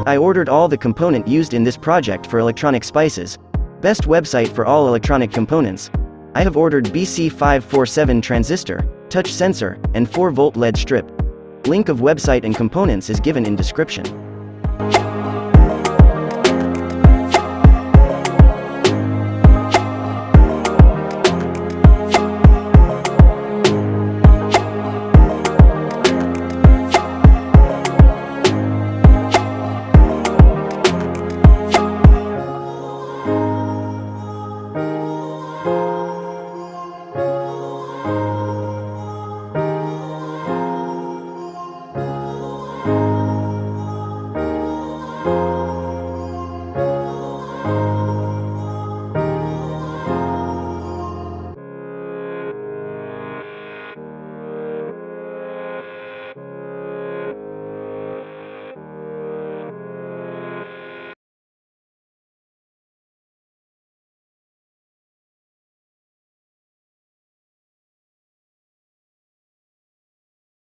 I ordered all the component used in this project for electronic spices. Best website for all electronic components. I have ordered Bc547 Transistor, touch sensor, and 4-volt LED strip. Link of website and components is given in description.